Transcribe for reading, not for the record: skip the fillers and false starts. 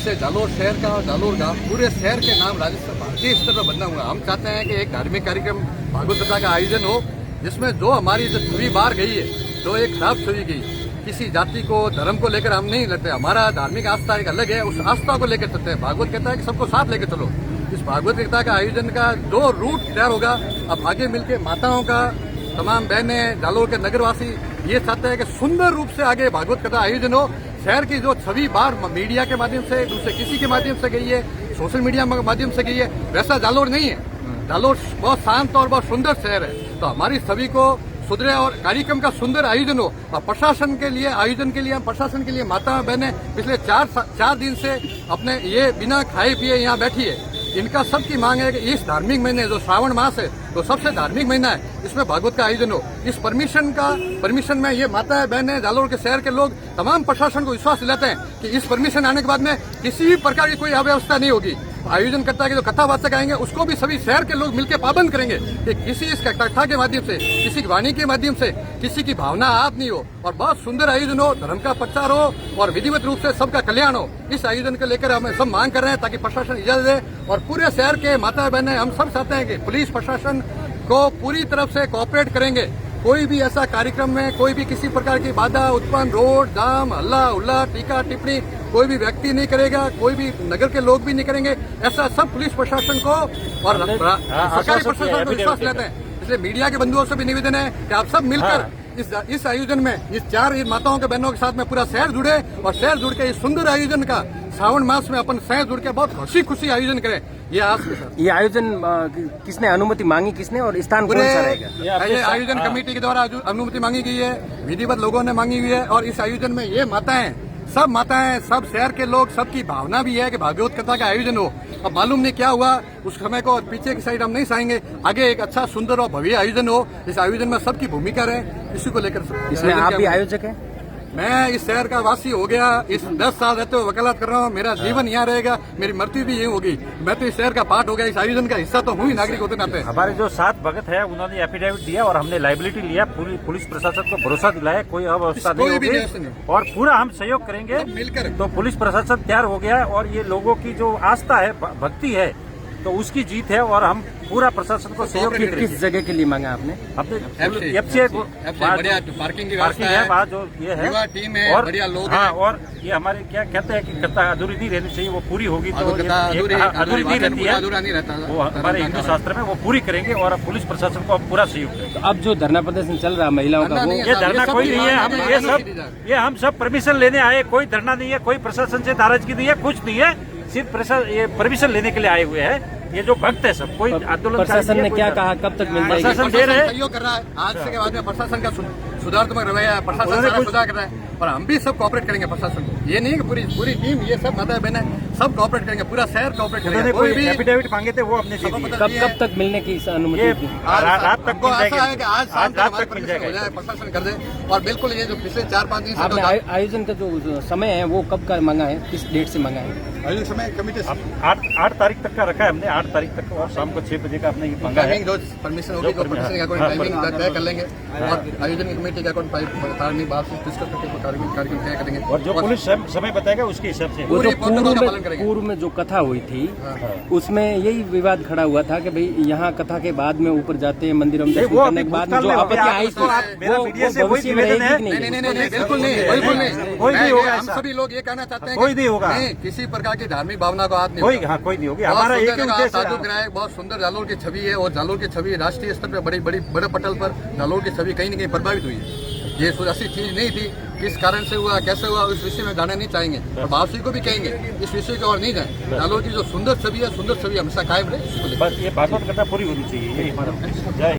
जिससे जालोर शहर का और जालोर गांव पूरे शहर के नाम राजस्थान भारतीय स्तर पर बनना हुआ। हम चाहते हैं कि एक धार्मिक कार्यक्रम भागवत कथा का आयोजन हो जिसमें जो हमारी जो छवि बाहर गई है, जो एक खराब छवि गई, किसी जाति को धर्म को लेकर हम नहीं लड़ते। हमारा धार्मिक आस्था एक अलग है, उस आस्था को लेकर चलते हैं। भागवत कहता है कि सबको साथ लेकर चलो। इस भागवत गीता का आयोजन का 2 रूट तैयार होगा। अब आगे मिलकर माताओं का, तमाम बहनें, जालोर के नगरवासी ये चाहते हैं कि सुंदर रूप से आगे भागवत कथा आयोजन हो। शहर की जो छवि बाहर मीडिया के माध्यम से, दूसरे किसी के माध्यम से गई है, सोशल मीडिया के माध्यम से गई है, वैसा जालोर नहीं है। जालोर बहुत शांत और बहुत सुंदर शहर है। तो हमारी छवि को सुधरे और कार्यक्रम का सुंदर आयोजन हो। और प्रशासन के लिए, आयोजन के लिए, प्रशासन के लिए माता बहनें पिछले 4 दिन से अपने ये बिना खाए पिए यहाँ बैठी है। इनका सबकी मांग है कि इस धार्मिक महीने जो श्रावण मास है, तो सबसे धार्मिक महीना है, इसमें भागवत का आयोजन हो। इस परमिशन में ये माताएं बहनें, जालोर के शहर के लोग तमाम प्रशासन को विश्वास दिलाते हैं कि इस परमिशन आने के बाद में किसी भी प्रकार की कोई अव्यवस्था नहीं होगी। आयोजन करता है कि जो कथावाचक आएंगे उसको भी सभी शहर के लोग मिलकर पाबंद करेंगे कि किसी इस कथा के माध्यम से, किसी वाणी के माध्यम से किसी की भावना आहत नहीं हो और बहुत सुंदर आयोजन हो, धर्म का प्रचार हो और विधिवत रूप से सबका कल्याण हो। इस आयोजन को लेकर हम सब मांग कर रहे हैं ताकि प्रशासन इजाजत दे। और पूरे शहर के माता बहनें हम सब चाहते हैं कि पुलिस प्रशासन को पूरी तरफ से कोऑपरेट करेंगे। कोई भी ऐसा कार्यक्रम में कोई भी किसी प्रकार की बाधा उत्पन्न, रोड जाम, हल्ला उल्ला, टीका टिप्पणी कोई भी व्यक्ति नहीं करेगा, कोई भी नगर के लोग भी नहीं करेंगे। ऐसा सब पुलिस प्रशासन को और सरकारी प्रशासन को विश्वास लेते हैं। इसलिए मीडिया के बंधुओं से भी निवेदन है कि आप सब मिलकर इस आयोजन में, इस 4 माताओं के बहनों के साथ में पूरा शहर जुड़े और शहर जुड़ के इस सुंदर आयोजन का श्रावण मास में अपन शहर जुड़ के बहुत खुशी आयोजन करें। ये आज के साथ ये आयोजन किसने अनुमति मांगी, किसने और स्थान कौन सा रहेगा? ये आयोजन कमेटी के द्वारा अनुमति मांगी गई है, विधिवत लोगों ने मांगी हुई है। और इस आयोजन में ये माताएं, सब शहर के लोग, सबकी भावना भी है कि भागवत कथा का आयोजन हो। अब मालूम नहीं क्या हुआ उस समय को, और पीछे की साइड हम नहीं चाहेंगे। आगे एक अच्छा सुंदर और भव्य आयोजन हो। इस आयोजन में सबकी भूमिका रहे, इसी को लेकर। इसमें आप भी आयोजक हैं? मैं इस शहर का वासी हो गया, इस 10 साल रहते हुए वकालत कर रहा हूँ। मेरा जीवन यहाँ रहेगा, मेरी मृत्यु भी यही होगी। मैं तो इस शहर का पार्ट हो गया, इस आयोजन का हिस्सा तो हूँ ही, नागरिक होते नाते। हमारे जो 7 भगत है उन्होंने एफिडेविट दिया और हमने लाइबिलिटी लिया। पूरी पुलिस प्रशासन को भरोसा दिलाया कोई अव्यवस्था नहीं होगी और पूरा हम सहयोग करेंगे मिलकर। तो पुलिस प्रशासन तैयार हो गया है और ये लोगों की जो आस्था है, भक्ति है, तो उसकी जीत है और हम पूरा प्रशासन को सहयोग करेंगे। किस जगह के लिए मांगा आपने? अपने पार्किंग की व्यवस्था है, वहाँ जो ये है टीम है, और बढ़िया लोग हाँ, और ये हमारे क्या कहते हैं कि कथा अधूरी नहीं रहनी चाहिए, वो पूरी होगी तो अधूरी नहीं रहती है, वो हमारे हिंदू शास्त्र में वो पूरी करेंगे और पुलिस प्रशासन को पूरा सहयोग करेंगे। तो अब जो धरना प्रदर्शन चल रहा है महिलाओं का, वो ये धरना कोई नहीं है, हम सब परमिशन लेने आए, कोई धरना नहीं है, कोई प्रशासन से नाराजगी नहीं है, कुछ नहीं है, सिर्फ ये परमिशन लेने के लिए आए हुए हैं। ये जो भक्त है सब, कोई आंदोलन। प्रशासन ने क्या कहा, कब तक मिल जाएगी? प्रशासन दे रहे हैं, सहयोग कर रहा है। आज से के बाद में प्रशासन का सुधारात्मक रवैया है, प्रशासन सारा सुधार कर रहा है और हम भी सब कोऑपरेट करेंगे प्रशासन को। ये नहीं कि पूरी टीम, ये सब माता बहनें सब कोऑपरेट करेंगे, पूरा शहर कोऑपरेट करेगा। कोई भी एफिडेविट मांगे थे वो अपने कब तक मिलने की अनुमति? रात तक आशा है कि आज हमारे परमिशन हो जाए, प्रशासन कर दे। और बिल्कुल ये जो पिछले 4-5 दिन आपने आयोजन का जो समय है वो कब का मांगा है, किस डेट से मांगा है? आयोजन समय कमेटी 8 तारीख तक का रखा है हमने, 8 तारीख तक और शाम को 6 बजे का अपने मांगा है। जो परमिशन होगी तो परमिशन के अकॉर्डिंग टाइमिंग तय कर लेंगे और आयोजन की कमेटी के अकॉर्डिंग तारनी बात से डिस्कस करके कार्यक्रम तय करेंगे और जो पुलिस समय बताएगा उसके हिसाब से। वो जो पूर्व में जो कथा हुई थी उसमें यही विवाद खड़ा हुआ था कि भाई यहाँ कथा के बाद में ऊपर जाते हैं मंदिरों में दर्शन करने के बाद में जो आपत्ति आई थी वो भविष्य में रहेगी कि नहीं? बिल्कुल नहीं, कोई नहीं होगा। हम सभी लोग ये कहना चाहते हैं कोई नहीं होगा, किसी प्रकार की धार्मिक भावना को हाथ नहीं, कोई नहीं होगी। हमारा एक साधु ग्राह, बहुत सुंदर जालोर की छवि है और जालोर की छवि राष्ट्रीय स्तर पर बड़े पटल पर जालोर की छवि कहीं न कहीं प्रभावित हुई है। ये ऐसी चीज नहीं थी, किस कारण से हुआ, कैसे हुआ, इस विषय में जाना नहीं चाहेंगे और भावसी को भी कहेंगे इस विषय की ओर नहीं जाए। जालोर की जो सुंदर छवि है, सुंदर छवि हमेशा कायम रहे। बस ये भागवत कथा पूरी होनी चाहिए, यही हमारा जय।